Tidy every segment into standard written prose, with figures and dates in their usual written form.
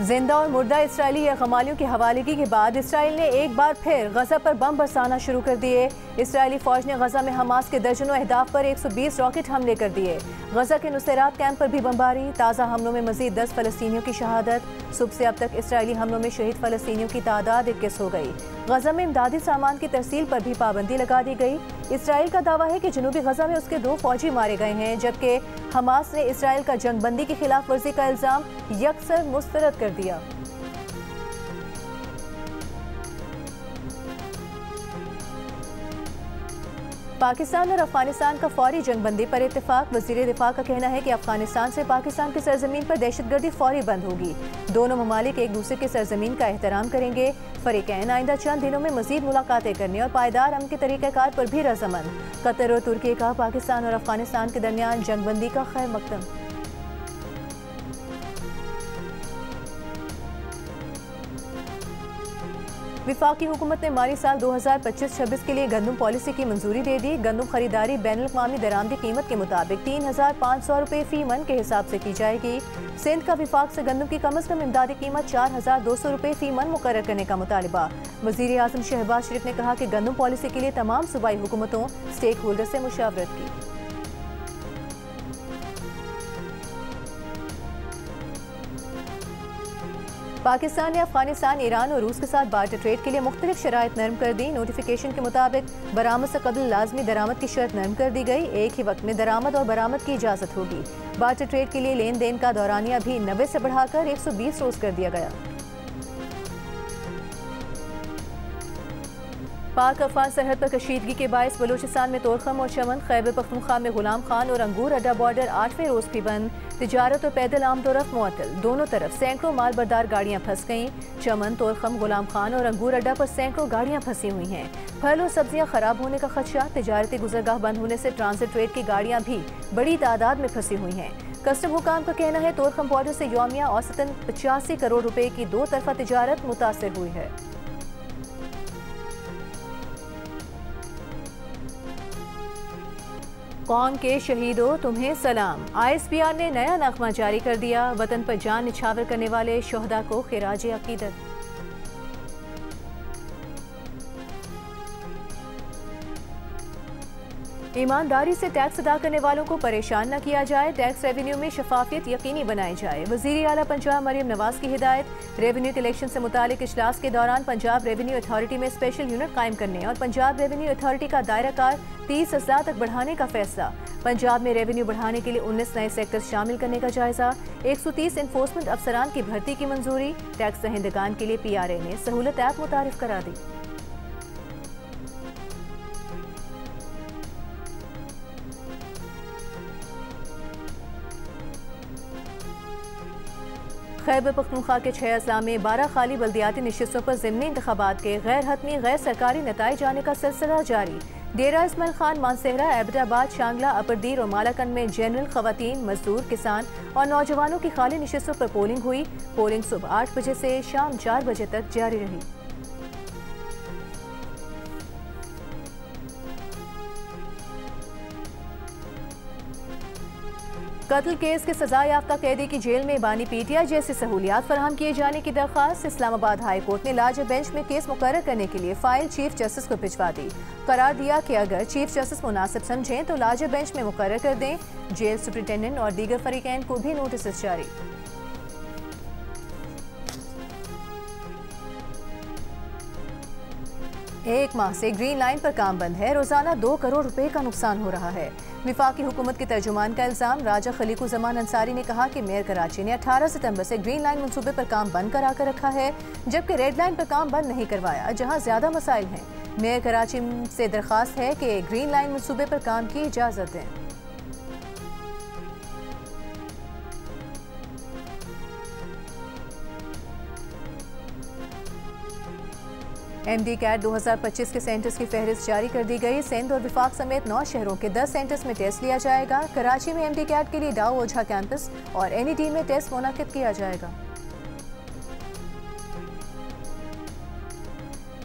जिंदा और मुर्दा इसराइली यरगमालियों की हवालगी के बाद इसराइल ने एक बार फिर गजा पर बम बरसाना शुरू कर दिए। इसराइली फौज ने गजा में हमास के दर्जनों अहदाफ पर 120 रॉकेट हमले कर दिए। गजा के नुसैरात कैंप पर भी बमबारी। ताज़ा हमलों में मजीद 10 फलस्तीनियों की शहादत। सुबह से अब तक इसराइली हमलों में शहीद फलस्तीनियों की तादाद 21 हो गई। गजा में इमदादी सामान की तरसील पर भी पाबंदी लगा दी गई। इसराइल का दावा है कि जनूबी गजा में उसके 2 फौजी मारे गए हैं, जबकि हमास ने इसराइल का जंगबंदी की खिलाफ वर्जी का इल्जाम यकसर मुस्तरद कर दिया। पाकिस्तान और अफगानिस्तान का फौरी जंगबंदी पर इत्तेफाक। वजीर दिफा का कहना है कि अफगानिस्तान से पाकिस्तान की सरजमीन पर दहशतगर्दी फौरी बंद होगी। दोनों ममालिक एक दूसरे की सरजमीन का एहतराम करेंगे। फरीकैन आइंदा चंद दिनों में मजीद मुलाकातें करने और पायदार अमन के तरीक़ाकार पर भी रजामंद। कतर और तुर्की का पाकिस्तान और अफगानिस्तान के दरमियान जंगबंदी का खैर मकदम। विफाकी हुकूमत ने माली साल 2025-26 के लिए गंदम पॉलिसी की मंजूरी दे दी। गंदम खरीदारी बैनुल-अक़वामी दरामदी कीमत के मुताबिक 3500 रुपये फी मन के हिसाब से की जाएगी। सिंध का विफाक से गंदम की कम अज़ कम इमदादी कीमत 4200 रुपये फी मन मुकर्रर करने का मुतालबा। वज़ीर आज़म शहबाज शरीफ ने कहा कि गंदम पॉलिसी के लिए तमाम सूबाई हुकूमतों स्टेक होल्डर से मुशावरत की। पाकिस्तान ने अफगानिस्तान, ईरान और रूस के साथ बार्टर ट्रेड के लिए मुख्तलिफ शराइत नरम कर दी। नोटिफिकेशन के मुताबिक बरामद से कबल लाजमी दरामद की शर्त नरम कर दी गई। एक ही वक्त में दरामद और बरामद की इजाज़त होगी। बार्टर ट्रेड के लिए लेन देन का दौरानिया भी 90 से बढ़ाकर 120 रोज कर दिया गया। पाक अफगान सरहद पर कशीदगी के बायस बलूचिस्तान में तोरखम और चमन, खैबर पख्तूनख्वा में गुलाम खान और अंगूर अड्डा बॉर्डर 8वें रोज भी बंद। तिजारत और पैदल आमदोरफ्त मुअत्तल। दोनों तरफ सैकड़ों माल बरदार गाड़ियां फंस गईं। चमन, तोरखम, गुलाम खान और अंगूर अड्डा पर सैकड़ों गाड़ियां फंसी हुई हैं। फल और सब्जियां खराब होने का खदशा। तिजारती गुजरगाह बंद होने से ट्रांजिट ट्रेड की गाड़ियां भी बड़ी तादाद में फंसी हुई हैं। कस्टम हुकाम का कहना है तोरखम बॉर्डर से यौमिया औसतन 85 करोड़ रुपए की 2 तरफा तिजारत मुतासर हुई है। कौम के शहीदों तुम्हें सलाम। ISPR ने नया नगमा जारी कर दिया। वतन पर जान निछावर करने वाले शोहदा को खिराज अकीदत। ईमानदारी से टैक्स अदा करने वालों को परेशान न किया जाए। टैक्स रेवेन्यू में शफाफियत यकीनी बनाई जाए। वज़ीर आला पंजाब मरियम नवाज की हिदायत। रेवेन्यू कलेक्शन से मुतालिक इजलास के दौरान पंजाब रेवेन्यू अथॉरिटी में स्पेशल यूनिट कायम करने और पंजाब रेवेन्यू अथॉरिटी का दायरा कार 30 अजला तक बढ़ाने का फैसला। पंजाब में रेवेन्यू बढ़ाने के लिए 19 नए सेक्टर्स शामिल करने का जायजा। 130 इन्फोर्समेंट अफसरान की भर्ती की मंजूरी। टैक्स दहिंदगान के लिए PRA ने सहूलत ऐप मुतारिफ करा दी। खैबर पख्तूनख्वा के 6 अजला में 12 खाली बल्दियाती नशिस्तों पर ज़िमनी इंतखाबात के गैर हतमी गैर सरकारी नताइज आने का सिलसिला जारी। डेरा इस्माइल खान, मानसेहरा, एबटाबाद, शांगला, अपरदीर और मालाकंड में जनरल, खवातीन, मजदूर, किसान और नौजवानों की खाली नशिस्तों पर पोलिंग हुई। पोलिंग सुबह 8 बजे से शाम 4 बजे तक जारी रही। कत्ल केस के सजा याफ्ता कैदी की जेल में बानी PTI जैसी सहूलियात फराहम किए जाने की दरख्वास्त। इस्लामाबाद हाई कोर्ट ने लार्जर बेंच में केस मुकर्रर करने के लिए फाइल चीफ जस्टिस को भिजवा दी। करार दिया कि अगर चीफ जस्टिस मुनासिब समझें तो लार्जर बेंच में मुकर्रर कर दें। जेल सुप्रिंटेंडेंट और दीगर फरीकैन को भी नोटिस जारी। एक माह से ग्रीन लाइन पर काम बंद है। रोजाना 2 करोड़ रुपए का नुकसान हो रहा है। विफाकी हुकूमत के तर्जुमान का इल्जाम। राजा खलीकुज़्ज़मान अंसारी ने कहा कि मेयर कराची ने 18 सितंबर से ग्रीन लाइन मंसूबे पर काम बंद करा कर रखा है, जबकि रेड लाइन पर काम बंद नहीं करवाया, जहां ज्यादा मसाइल हैं। मेयर कराची से दरख्वास्त है कि ग्रीन लाइन मंसूबे पर काम की इजाजत दें। MD-CAT 2025 के सेंटर्स की फहरिस्त जारी कर दी गई। सिंध और विफाक समेत 9 शहरों के 10 सेंटर्स में टेस्ट लिया जाएगा। कराची में MD-CAT के लिए डाउ ओझा कैंपस और NED में टेस्ट मुनक्किद किया जाएगा।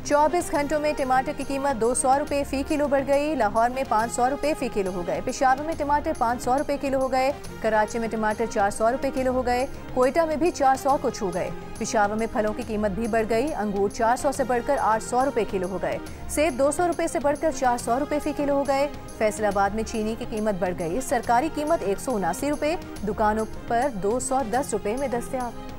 24 घंटों में टमाटर की कीमत 200 रुपये फ़ी किलो बढ़ गई। लाहौर में 500 रुपये फ़ी किलो हो गए। पेशावर में टमाटर 500 रुपये किलो हो गए। कराची में टमाटर 400 रुपये किलो हो गए। कोयटा में भी 400 को छू गए। पेशावर में फलों की कीमत भी बढ़ गई। अंगूर 400 से बढ़कर 800 रुपये किलो हो गए। सेब 200 रुपये से बढ़कर 400 रुपये फ़ी किलो हो गए। फैसलाबाद में चीनी की कीमत बढ़ गई। सरकारी कीमत 179 रुपये, दुकानों पर 210 रुपये में दस्तयाब।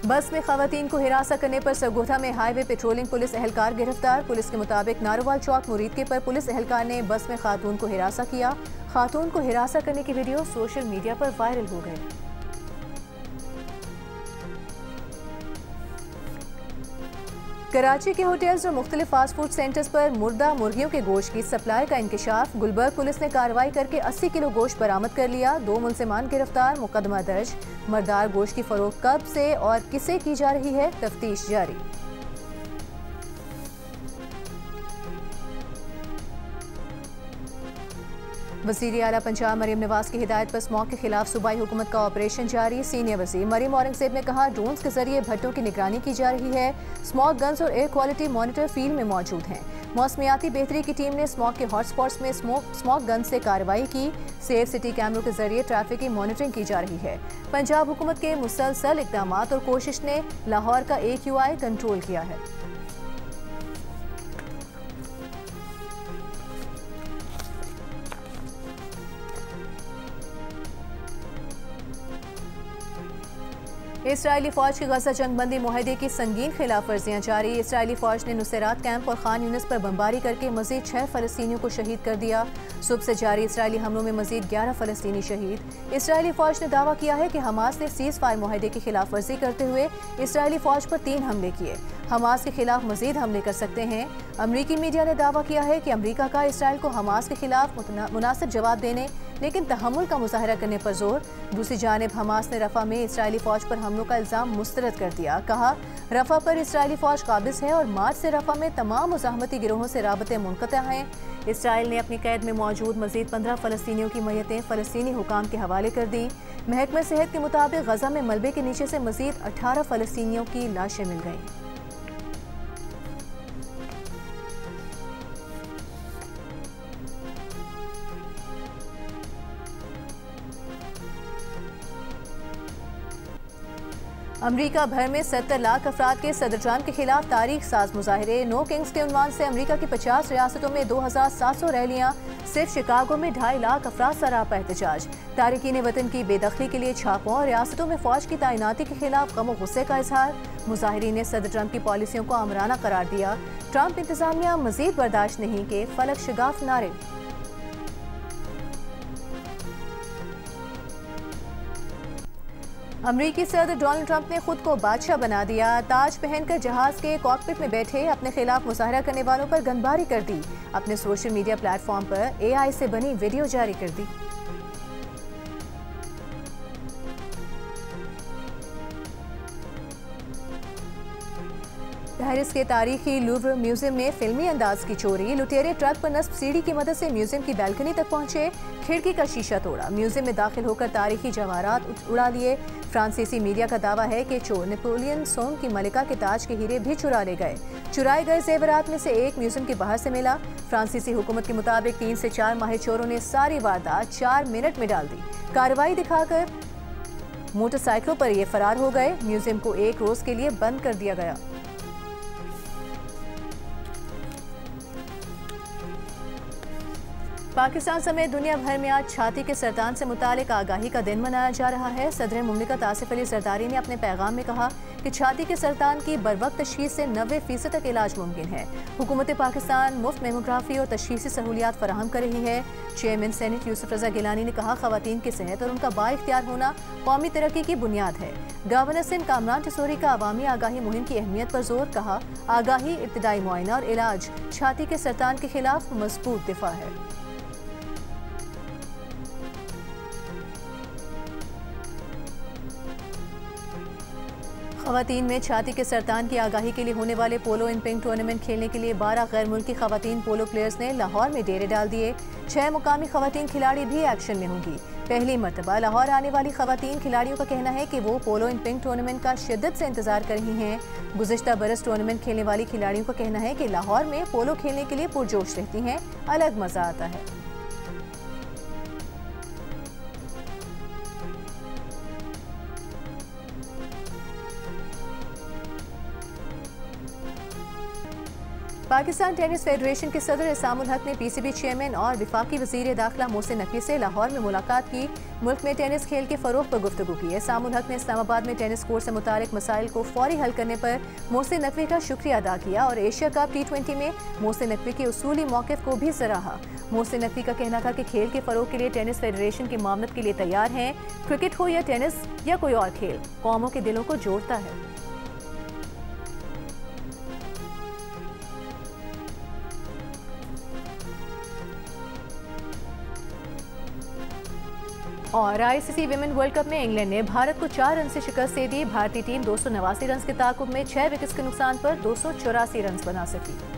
बस में खवातीन को हिरासत करने पर सरगोधा में हाईवे पेट्रोलिंग पुलिस एहलकार गिरफ्तार। पुलिस के मुताबिक नारोवाल चौक मुरीदके पर पुलिस एहलकार ने बस में खातून को हिरासत किया। खातून को हिरासत करने की वीडियो सोशल मीडिया पर वायरल हो गई। कराची के होटल्स और मुख्तलिफ फास्ट फूड सेंटर्स पर मुर्दा मुर्गियों के गोश्त की सप्लाई का इंकशाफ। गुलबर्ग पुलिस ने कार्रवाई करके 80 किलो गोश्त बरामद कर लिया। 2 मुलजिमान गिरफ्तार, मुकदमा दर्ज। मर्दार गोश्त की फरोख्त कब से और किसे की जा रही है, तफ्तीश जारी। वज़ीर आला पंजाब मरीम नवाज की हिदायत पर स्मॉग के खिलाफ सूबाई हुकूमत का ऑपरेशन जारी। सीनियर वज़ीर मरीम औरंगज़ेब ने कहा, ड्रोन्स के जरिए भट्टों की निगरानी की जा रही है। स्मॉग गन्स और एयर क्वालिटी मॉनिटर फील्ड में मौजूद हैं। मौसमियाती बेहतरी की टीम ने स्मॉग के हॉटस्पॉट्स में स्मॉग गन से कार्रवाई की। सेफ सिटी कैमरों के जरिए ट्रैफिक की मॉनिटरिंग की जा रही है। पंजाब हुकूमत के मुसलसल इक़दाम और कोशिश ने लाहौर का AQI कंट्रोल किया है। इसराइली फौज की गजा जंगबंदी मुआहदे की संगीन खिलाफ वर्जियाँ जारी। इसराइली फौज ने नुसैरात कैंप और खान यूनिस पर बमबारी करके मजीद 6 फ़लस्तीनियों को शहीद कर दिया। सुबह से जारी इसराइली हमलों में मजीद 11 फ़लस्तीनी शहीद। इसराइली फौज ने दावा किया है कि हमास ने सीज़ फायर मुआहदे की खिलाफ वर्जी करते हुए इसराइली फौज पर 3 हमले किए। हमास के खिलाफ मजीद हमले कर सकते हैं। अमरीकी मीडिया ने दावा किया है कि अमरीका का इसराइल को हमास के खिलाफ मुनासिब जवाब देने लेकिन तहम्मुल का मुजाहरा करने पर जोर। दूसरी जानिब हमास ने रफ़ा में इसराइली फौज पर हमलों का इल्ज़ाम मुस्तरद कर दिया। कहा, रफ़ा पर इसराइली फौज काबिज है और मार्च से रफ़ा में तमाम मुज़ाहमती गिरोहों से राबते मुनक़ता हैं। इसराइल ने अपनी कैद में मौजूद मजीद 15 फ़लस्तीनियों की मैयतें फ़लस्तीनी हुकाम के हवाले कर दी। महकमा सेहत के मुताबिक गजा में मलबे के नीचे से मजीद 18 फ़लस्तीनियों की लाशें मिल गईं। अमरीका भर में 70 लाख अफराद के सदर ट्रंप के खिलाफ तारीख साज मुजाहरे। नो किंग्स के उन्वान से अमरीका की 50 रियासतों में 2700 रैलियां। सिर्फ शिकागो में 2.5 लाख अफराद सरापा एहतजाज। तारिकीन वतन की बेदखली के लिए छापों और रियासतों में फौज की तैनाती के खिलाफ गम और गुस्से का इजहार। मुजाहिरीन ने सदर ट्रंप की पॉलिसियों को आमराना करार दिया। ट्रंप इंतजामिया मजीद बर्दाश्त नहीं के फलक शिगाफ नारे। अमरीकी सदर डोनाल्ड ट्रंप ने खुद को बादशाह बना दिया। ताज पहनकर जहाज के कॉकपिट में बैठे अपने खिलाफ मुजाहरा करने वालों पर गनबारी कर दी। अपने सोशल मीडिया प्लेटफॉर्म पर AI से बनी वीडियो जारी कर दी। पेरिस के तारीखी लूव्र म्यूजियम में फिल्मी अंदाज की चोरी। लुटेरे ट्रक पर नस्ब सीढ़ी की मदद से म्यूजियम की बैल्कनी तक पहुंचे, खिड़की का शीशा तोड़ा, म्यूजियम में दाखिल होकर तारीखी जवाहरात उड़ा लिए। फ्रांसीसी मीडिया का दावा है कि चोर नेपोलियन सोम की मलिका के ताज के हीरे भी चुरा ले गए। चुराए गए जेवरात में से एक म्यूजियम के बाहर से मिला। फ्रांसीसी हुकूमत के मुताबिक 3 से 4 माहिर चोरों ने सारी वारदात 4 मिनट में डाल दी। कार्रवाई दिखाकर मोटरसाइकिलों पर ये फरार हो गए। म्यूजियम को 1 रोज के लिए बंद कर दिया गया। पाकिस्तान समेत दुनिया भर में आज छाती के सरतान से मुतालिक आगाही का दिन मनाया जा रहा है। सदर मुमलिकत आसिफ अली जरदारी ने अपने पैगाम में कहा कि छाती के सरतान की बरवक्त तशखीस से 90% तक इलाज मुमकिन है। हुकूमत पाकिस्तान मुफ्त मेमोग्राफी और तशखीसी सहूलियात फराहम कर रही है। चेयरमैन सेनेट यूसुफ रजा गिलानी ने कहा, खवातीन की सेहत और उनका बाइख्तियार होना कौमी तरक्की की बुनियाद है। गवर्नर सिंध कामरान टिसोरी का अवामी आगाही मुहिम की अहमियत पर जोर। कहा, आगाही, इब्तिदाई मुआयना और इलाज छाती के सरतान के खिलाफ मजबूत दिफा है। खवातीन में छाती के सरतान की आगाही के लिए होने वाले पोलो इन पिंक टूर्नामेंट खेलने के लिए 12 गैर मुल्की खवातीन पोलो प्लेयर्स ने लाहौर में डेरे डाल दिए। 6 मुकामी खवातीन खिलाड़ी भी एक्शन में होंगी। पहली मरतबा लाहौर आने वाली खवातीन खिलाड़ियों का कहना है कि वो पोलो इन पिंक टूर्नामेंट का शिद्दत से इंतजार कर रही हैं। गुज़िश्ता बरस टूर्नामेंट खेलने वाली खिलाड़ियों का कहना है कि लाहौर में पोलो खेलने के लिए पुरजोश रहती हैं, अलग मजा आता है। पाकिस्तान टेनिस फेडरेशन के सदर इसामुल हक ने पीसीबी चेयरमैन और विफाकी वजीर दाखिला मोहसिन नकवी से लाहौर में मुलाकात की। मुल्क में टेनिस खेल के फ़रोग़ पर गुफ्तगू की। इसामुल हक ने इस्लामाबाद में टेनिस कोर्ट से मुतालिक मसाइल को फौरी हल करने पर मोहसिन नकवी का शुक्रिया अदा किया और एशिया कप T20 में मोहसिन नकवी के उसूली मौक़िफ़ को भी सराहा। मोहसिन नकवी का कहना था कि खेल के फ़रोग़ के लिए टेनिस फेडरेशन की मामलत के लिए तैयार हैं। क्रिकेट हो या टेनिस या कोई और खेल, कौमों के दिलों को जोड़ता है। और ICC विमेन वर्ल्ड कप में इंग्लैंड ने भारत को 4 रन से शिकस्त दे दी। भारतीय टीम 289 रन के ताकुब में 6 विकेट्स के नुकसान पर 284 रन बना सकी।